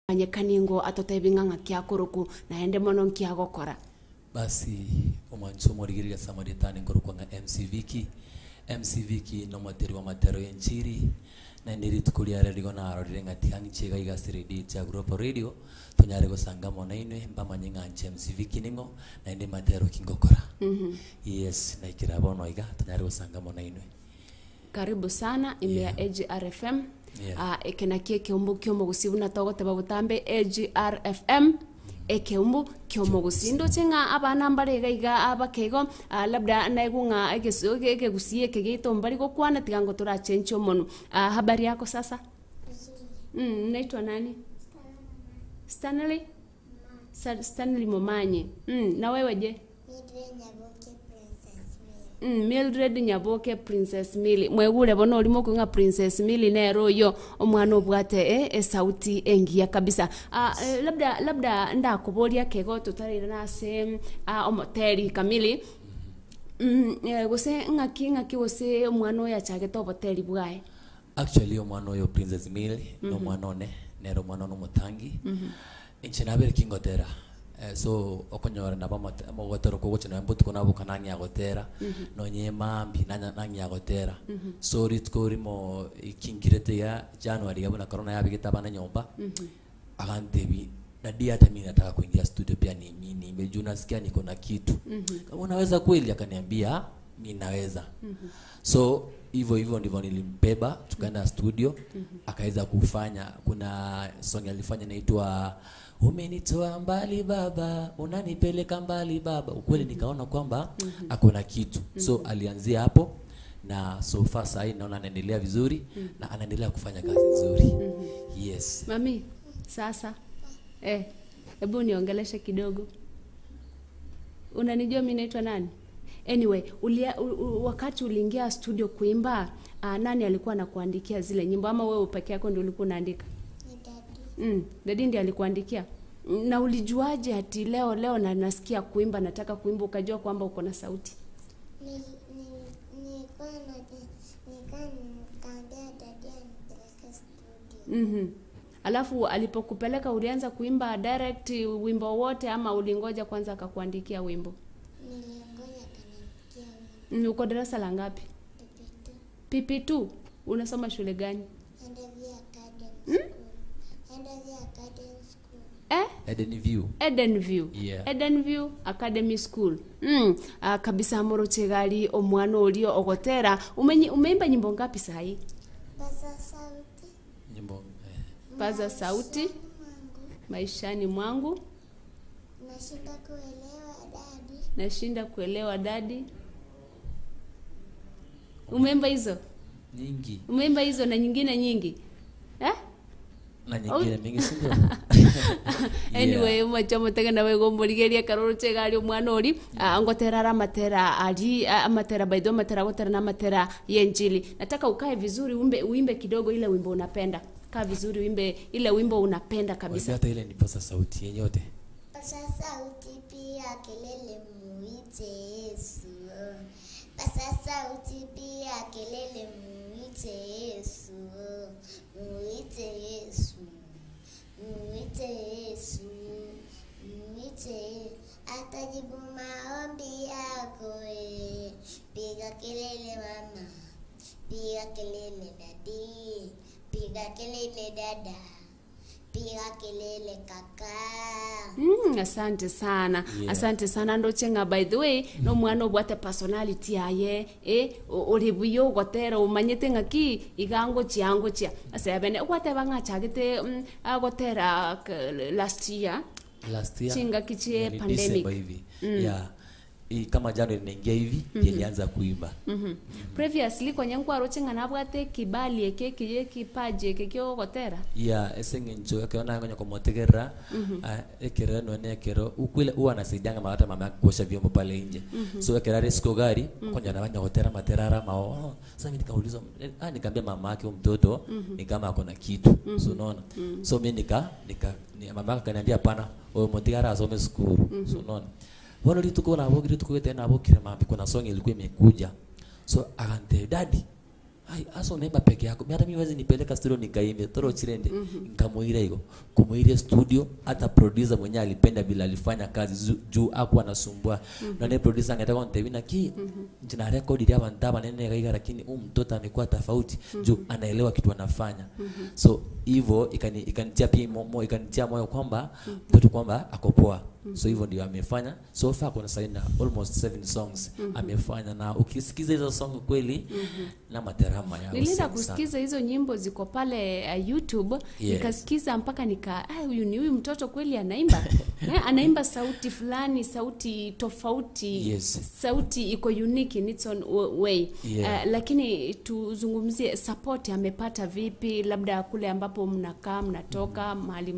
anyekaningo atotebinganga kyakuruku naende mono nkyagokora basi omwancho morigiria samaritani ngorukwanga MC Viki no materi wa matero yenchiri na ndiri tukulia radio na arorire ngati hangi chega igasiridi cha group radio tunyare gusanga mona inwe mbamanyinga MC Viki ningo na ndi matero kingokora yes na ikirabo noiga tunyare gusanga mona inwe karibu sana imea AGRFM ekena kieumbu kyomo gusibu na togo teba butambe AGRFM ekeumbu kyomo gusindo chenga abana mbarega iga abakego labda naigunga egesoge gusie kegito mbari go kwana tigango tora chencho mono habari yako sasa naitwa nani Stanley Momanye na wewe je Mildred Nyaboke Princess Milly mwegure bono ulimo kunga Princess Milly nero yo omwana obwate sauti engia kabisa labda ndakubolia kego tutarira nase omoteri kamili gose ngaki gose omwana oya chage to hoteli bwae actually omwana oyo Princess Milly no mwana one nero mwana no mutangi inchenabere kingotera so okonyora na bamogotero ko gochena mbutu kona bukananya agotera no nyemambi nananya agotera so ritkori mo ikingirete ya January yabona corona yabigita bana nyomba agantebi na dia hata mimi nataka kuingia studio pia ni mimi nimejuna sikia niko na kitu kama unaweza kweli akaniambia mimi naweza so hivyo ndivyo nilimbeba tukaenda studio akaweza kufanya kuna song alifanya inaitwa umenitoa mbali baba unanipeleka mbali baba ukweli nikaona kwamba akona kitu so alianzia hapo na so far sasa naona anaendelea vizuri na anaendelea kufanya kazi nzuri yes mami sasa hebu niongeleshe kidogo unanijua mimi naitwa nani anyway wakati uliingia studio kuimba nani alikuwa anakuandikia zile nyimbo ama wewe peke yako ndio ulikuwa unaandika Daddy ndiye alikuandikia na ulijuaje ati leo na nasikia kuimba nataka kuimba ukajua kwamba uko na sauti Alafu alipokupeleka ulianza kuimba direct wimbo wote ama ulingoja kwanza akakuandikia wimbo Nilingoja akaniandikia uko darasa la ngapi PP2 unasoma shule gani Edenview yeah. Edenview Academy School kabisa moro chegali omwana olio ogotera umeimba nyimbo ngapi sahi Paza sauti nyimbo Paza sauti maishani mwangu nashinda kuelewa dadi umeimba hizo nyingi umeimba hizo na nyingine nyingi na nyingine mingi sindio anyway machomo tega nawe gomborigeria karoro chegali omwana ori ngotera matera ali amatera baido matera gotera na matera yenjili nataka ukae vizuri uimbe kidogo ile wimbo unapenda kaa vizuri uimbe ile wimbo unapenda kabisa hata ile ni pasa sauti yenyote pasa sauti pia kelele muite Yesu pasa sauti pia kelele muite Yesu muite Yesu muite Yesu muite atajibu maombi yako piga kelele mama piga kelele dadi piga kelele dada piga kelele kaka asante sana asante sana ndo chenga by the way no mwana obwate personality aye olibuyo gotera umanyete ngaki igango chiango chia asebene obwate banga chagete agotera last year chinga kichie pandemic yeah kama January inaingia hivi nilianza kuimba previously kwenye nkwaro chenga nabwate kibali ekeke kipaje kekyo gotera yeah esengenjo akaona ngonya komotegera ekera no ne ekero ukwile huwa anasaidianga hata mama kuosha vyombo pale nje so ekera risko gari konya nabanya gotera materara mao sasa mimi nikauliza nikamwambia mama yake mtoto ni kama akona kitu so unaona so mimi mama akaniambia hapana wewe motigara asome school so unaona Wano lituko na abogi lituko tena abokire mambi kuna song ilikuwa imekuja so agante daddy ai aso unaimba peke yako, hata mimi wezi nipeleka studio nikaimbe toro chirende. Nikamuira hiyo kumuira studio, hata producer mwenyewe alipenda bila alifanya kazi juu hakuwa anasumbua. Na ne producer angetaka ontebina ki jina record ile abantaba nene kaiga, lakini mtoto amekuwa tofauti juu anaelewa kitu anafanya. So hivyo ikanitia pia ikanitia moyo kwamba mtoto kwamba akopoa. So hivyo ndio amefanya. So far kuna saina almost 7 songs amefanya, na ukisikiza hizo song kweli na materama yao. Nilienda kusikiza hizo nyimbo ziko pale YouTube, nikasikiza mpaka huyu ni huyu mtoto kweli anaimba. Anaimba sauti fulani, sauti tofauti, sauti iko unique in its own way. Lakini tuzungumzie support amepata vipi, labda kule ambapo mnakaa, mnatoka, mahali